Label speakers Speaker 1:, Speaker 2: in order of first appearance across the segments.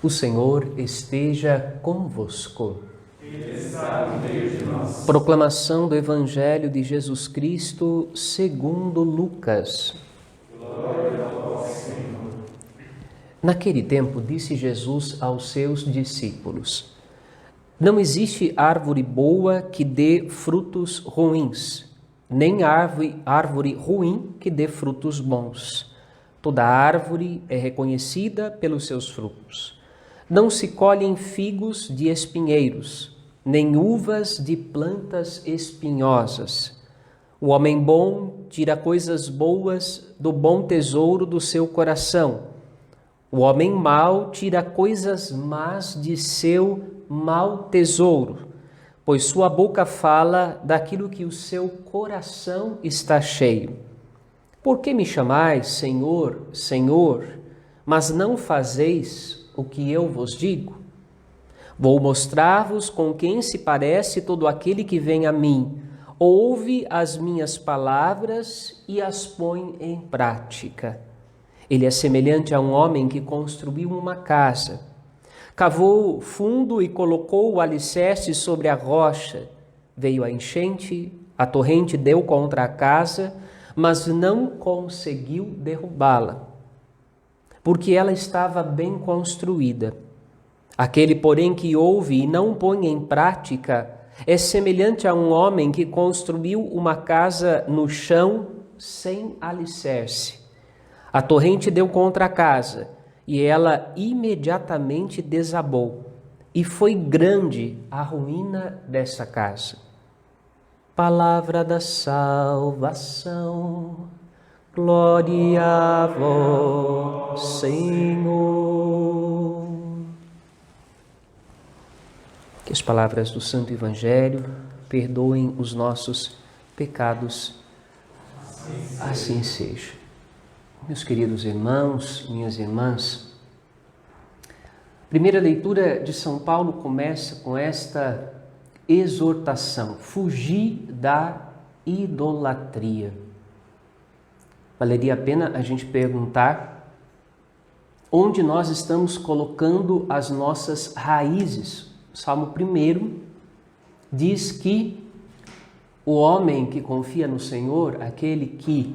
Speaker 1: O Senhor esteja convosco.
Speaker 2: Ele está no meio de nós.
Speaker 1: Proclamação do Evangelho de Jesus Cristo segundo Lucas.
Speaker 2: Glória a vós, Senhor.
Speaker 1: Naquele tempo, disse Jesus aos seus discípulos: Não existe árvore boa que dê frutos ruins, nem árvore ruim que dê frutos bons. Toda árvore é reconhecida pelos seus frutos. Não se colhem figos de espinheiros, nem uvas de plantas espinhosas. O homem bom tira coisas boas do bom tesouro do seu coração. O homem mau tira coisas más de seu mau tesouro, pois sua boca fala daquilo que o seu coração está cheio. Por que me chamais Senhor, Senhor, mas não fazeis o que eu vos digo? Vou mostrar-vos com quem se parece todo aquele que vem a mim, ouve as minhas palavras e as põe em prática. Ele é semelhante a um homem que construiu uma casa. Cavou fundo e colocou o alicerce sobre a rocha. Veio a enchente, a torrente deu contra a casa, mas não conseguiu derrubá-la, porque ela estava bem construída. Aquele, porém, que ouve e não põe em prática é semelhante a um homem que construiu uma casa no chão sem alicerce. A torrente deu contra a casa e ela imediatamente desabou, e foi grande a ruína dessa casa. Palavra da salvação. Glória a vós, Senhor. Que as palavras do Santo Evangelho perdoem os nossos pecados. Assim seja. Meus queridos irmãos, minhas irmãs, a primeira leitura de São Paulo começa com esta exortação: fugir da idolatria. Valeria a pena a gente perguntar onde nós estamos colocando as nossas raízes. O Salmo 1 diz que o homem que confia no Senhor, aquele que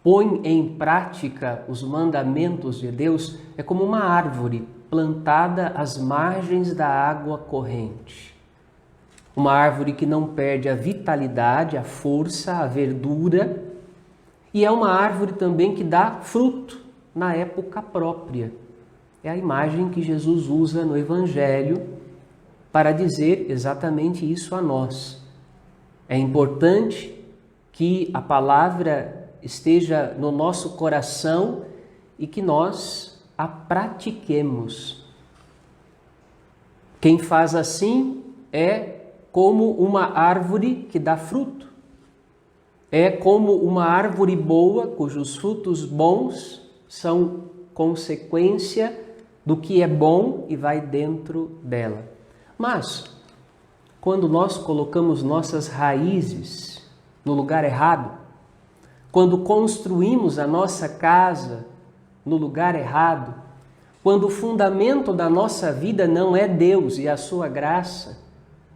Speaker 1: põe em prática os mandamentos de Deus, é como uma árvore plantada às margens da água corrente. Uma árvore que não perde a vitalidade, a força, a verdura, e é uma árvore também que dá fruto na época própria. É a imagem que Jesus usa no Evangelho para dizer exatamente isso a nós. É importante que a palavra esteja no nosso coração e que nós a pratiquemos. Quem faz assim é como uma árvore que dá fruto. É como uma árvore boa, cujos frutos bons são consequência do que é bom e vai dentro dela. Mas, quando nós colocamos nossas raízes no lugar errado, quando construímos a nossa casa no lugar errado, quando o fundamento da nossa vida não é Deus e a sua graça,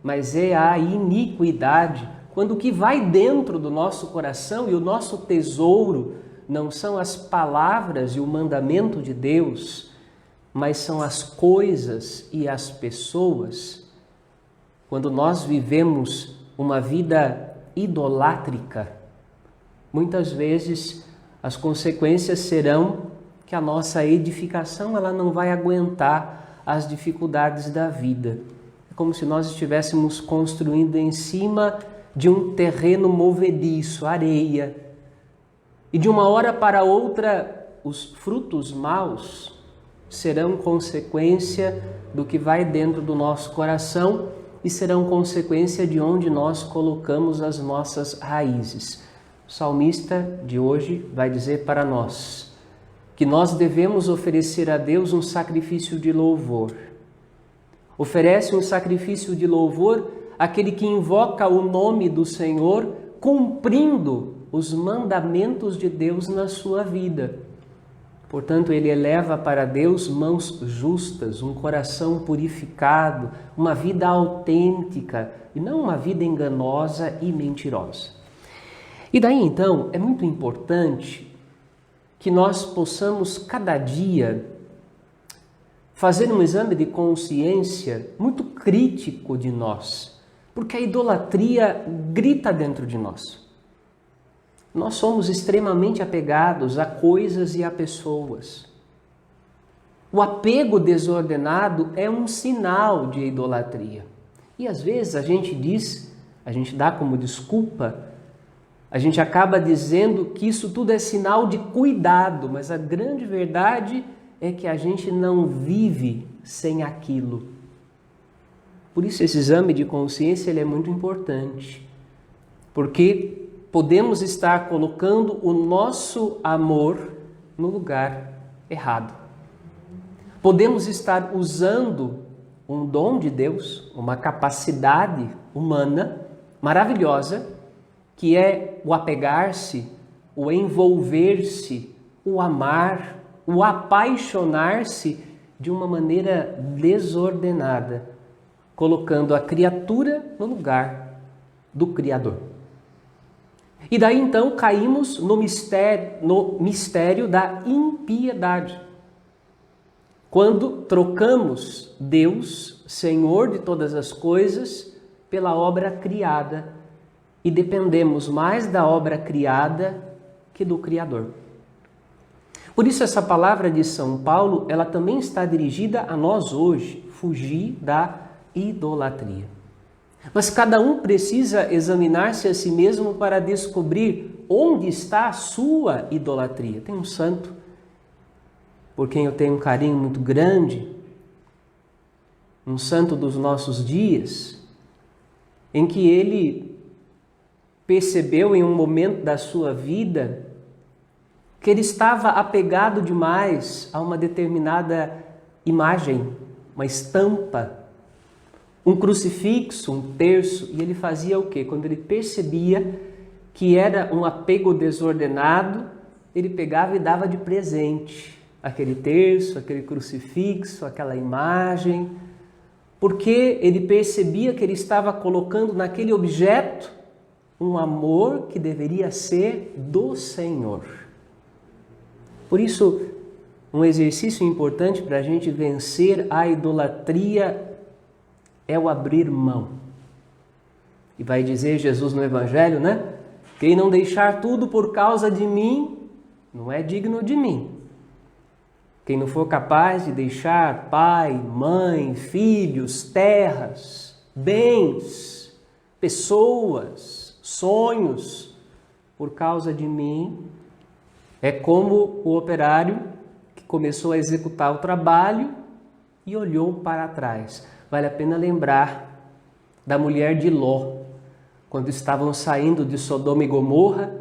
Speaker 1: mas é a iniquidade, quando o que vai dentro do nosso coração e o nosso tesouro não são as palavras e o mandamento de Deus, mas são as coisas e as pessoas, quando nós vivemos uma vida idolátrica, muitas vezes as consequências serão que a nossa edificação ela não vai aguentar as dificuldades da vida. É como se nós estivéssemos construindo em cima de um terreno movediço, areia. E de uma hora para outra, os frutos maus serão consequência do que vai dentro do nosso coração e serão consequência de onde nós colocamos as nossas raízes. O salmista de hoje vai dizer para nós que nós devemos oferecer a Deus um sacrifício de louvor. Oferece um sacrifício de louvor aquele que invoca o nome do Senhor, cumprindo os mandamentos de Deus na sua vida. Portanto, ele eleva para Deus mãos justas, um coração purificado, uma vida autêntica e não uma vida enganosa e mentirosa. E daí então é muito importante que nós possamos cada dia fazer um exame de consciência muito crítico de nós, porque a idolatria grita dentro de nós. Nós somos extremamente apegados a coisas e a pessoas. O apego desordenado é um sinal de idolatria. E às vezes a gente dá como desculpa, a gente acaba dizendo que isso tudo é sinal de cuidado, mas a grande verdade é que a gente não vive sem aquilo. Por isso esse exame de consciência ele é muito importante, porque podemos estar colocando o nosso amor no lugar errado. Podemos estar usando um dom de Deus, uma capacidade humana maravilhosa, que é o apegar-se, o envolver-se, o amar, o apaixonar-se de uma maneira desordenada, colocando a criatura no lugar do Criador. E daí então caímos no mistério da impiedade. Quando trocamos Deus, Senhor de todas as coisas, pela obra criada e dependemos mais da obra criada que do Criador. Por isso essa palavra de São Paulo, ela também está dirigida a nós hoje, fugir da idolatria. Mas cada um precisa examinar-se a si mesmo para descobrir onde está a sua idolatria. Tem um santo por quem eu tenho um carinho muito grande, um santo dos nossos dias, em que ele percebeu em um momento da sua vida que ele estava apegado demais a uma determinada imagem, uma estampa, um crucifixo, um terço, e ele fazia o quê? Quando ele percebia que era um apego desordenado, ele pegava e dava de presente aquele terço, aquele crucifixo, aquela imagem, porque ele percebia que ele estava colocando naquele objeto um amor que deveria ser do Senhor. Por isso, um exercício importante para a gente vencer a idolatria é o abrir mão. E vai dizer Jesus no Evangelho, né? Quem não deixar tudo por causa de mim, não é digno de mim. Quem não for capaz de deixar pai, mãe, filhos, terras, bens, pessoas, sonhos, por causa de mim, é como o operário que começou a executar o trabalho e olhou para trás. Vale a pena lembrar da mulher de Ló, quando estavam saindo de Sodoma e Gomorra,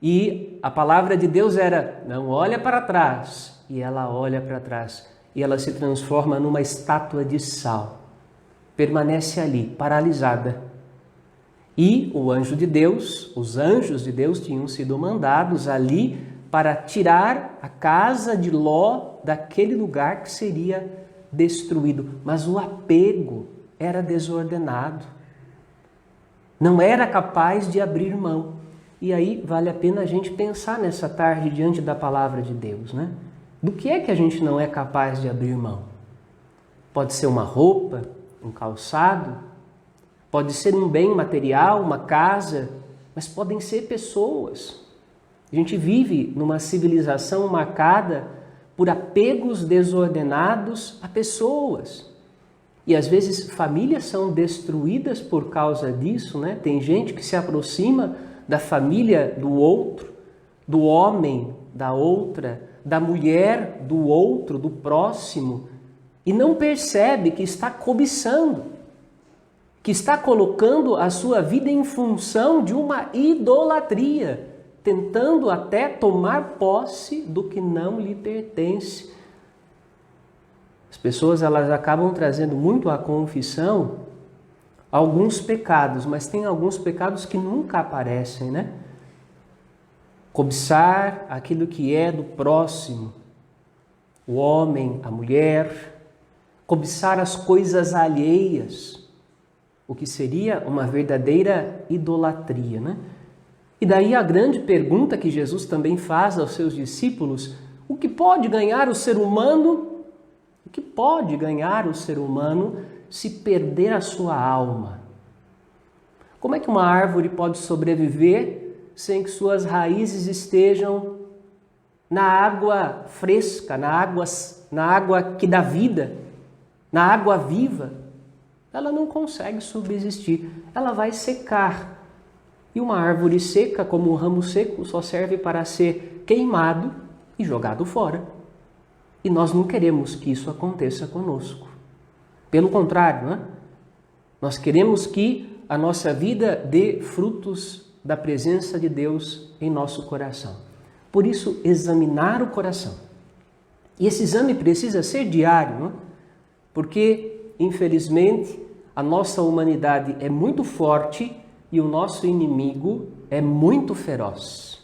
Speaker 1: e a palavra de Deus era, não olha para trás, e ela olha para trás, e ela se transforma numa estátua de sal, permanece ali, paralisada. E o anjo de Deus, os anjos de Deus tinham sido mandados ali para tirar a casa de Ló daquele lugar que seria destruído, mas o apego era desordenado, não era capaz de abrir mão. E aí vale a pena a gente pensar nessa tarde diante da palavra de Deus, né? Do que é que a gente não é capaz de abrir mão? Pode ser uma roupa, um calçado, pode ser um bem material, uma casa, mas podem ser pessoas. A gente vive numa civilização marcada por apegos desordenados a pessoas. E às vezes famílias são destruídas por causa disso, né? Tem gente que se aproxima da família do outro, do homem da outra, da mulher do outro, do próximo, e não percebe que está cobiçando, que está colocando a sua vida em função de uma idolatria, tentando até tomar posse do que não lhe pertence. As pessoas elas acabam trazendo muito à confissão alguns pecados, mas tem alguns pecados que nunca aparecem, né? cobiçar aquilo que é do próximo, o homem, a mulher, cobiçar as coisas alheias, o que seria uma verdadeira idolatria, né? E daí a grande pergunta que Jesus também faz aos seus discípulos: o que pode ganhar o ser humano? O que pode ganhar o ser humano se perder a sua alma? Como é que uma árvore pode sobreviver sem que suas raízes estejam na água fresca, na água que dá vida, na água viva? Ela não consegue subsistir, ela vai secar. E uma árvore seca, como um ramo seco, só serve para ser queimado e jogado fora. E nós não queremos que isso aconteça conosco. Pelo contrário, né? Nós queremos que a nossa vida dê frutos da presença de Deus em nosso coração. Por isso, examinar o coração. E esse exame precisa ser diário, não? Porque, infelizmente, a nossa humanidade é muito forte e o nosso inimigo é muito feroz.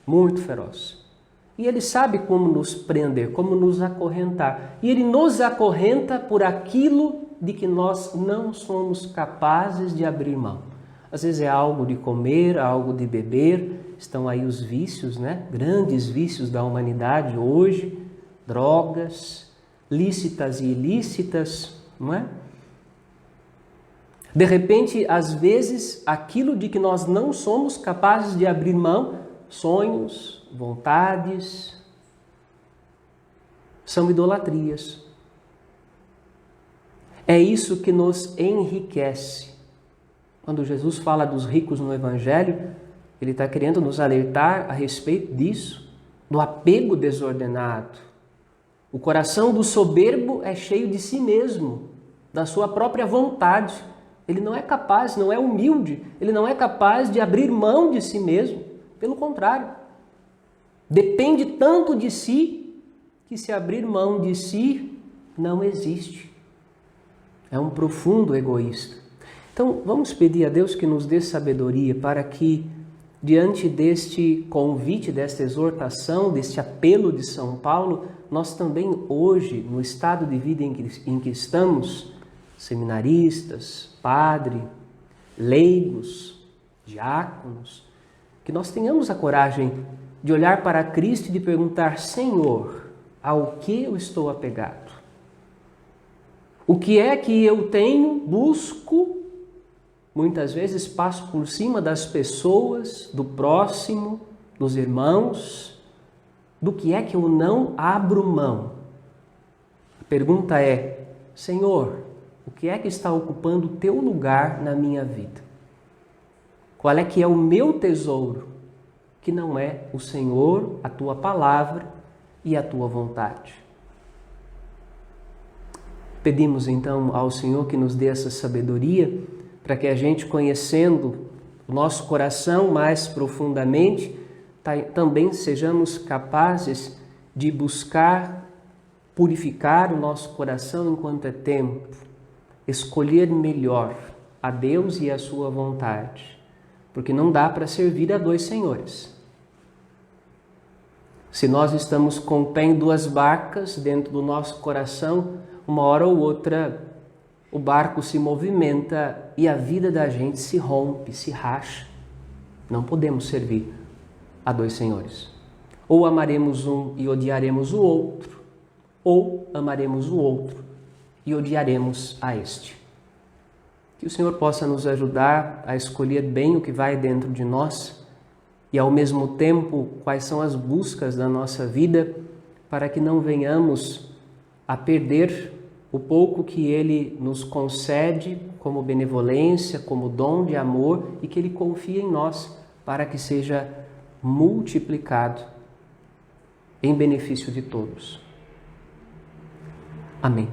Speaker 1: Muito feroz. E ele sabe como nos prender, como nos acorrentar. E ele nos acorrenta por aquilo de que nós não somos capazes de abrir mão. Às vezes é algo de comer, algo de beber. Estão aí os vícios, né? Grandes vícios da humanidade hoje. Drogas, lícitas e ilícitas, não é? De repente, às vezes, aquilo de que nós não somos capazes de abrir mão, sonhos, vontades, são idolatrias. É isso que nos enriquece. Quando Jesus fala dos ricos no Evangelho, ele está querendo nos alertar a respeito disso, do apego desordenado. O coração do soberbo é cheio de si mesmo, da sua própria vontade. Ele não é capaz, não é humilde, ele não é capaz de abrir mão de si mesmo. Pelo contrário, depende tanto de si que se abrir mão de si não existe. É um profundo egoísta. Então, vamos pedir a Deus que nos dê sabedoria para que, diante deste convite, desta exortação, deste apelo de São Paulo, nós também hoje, no estado de vida em que estamos, seminaristas, padre, leigos, diáconos, que nós tenhamos a coragem de olhar para Cristo e de perguntar: Senhor, ao que eu estou apegado? O que é que eu tenho, busco, muitas vezes passo por cima das pessoas, do próximo, dos irmãos, do que é que eu não abro mão? A pergunta é: Senhor, o que é que está ocupando o teu lugar na minha vida? Qual é que é o meu tesouro, que não é o Senhor, a tua palavra e a tua vontade? Pedimos então ao Senhor que nos dê essa sabedoria para que a gente, conhecendo o nosso coração mais profundamente, também sejamos capazes de buscar purificar o nosso coração enquanto é tempo, escolher melhor a Deus e a sua vontade, porque não dá para servir a dois senhores. Se nós estamos com o pé em duas barcas dentro do nosso coração, uma hora ou outra o barco se movimenta e a vida da gente se rompe, se racha. Não podemos servir a dois senhores. Ou amaremos um e odiaremos o outro, ou amaremos o outro e odiaremos a este. Que o Senhor possa nos ajudar a escolher bem o que vai dentro de nós e, ao mesmo tempo, quais são as buscas da nossa vida para que não venhamos a perder o pouco que Ele nos concede como benevolência, como dom de amor e que Ele confia em nós para que seja multiplicado em benefício de todos. Amém.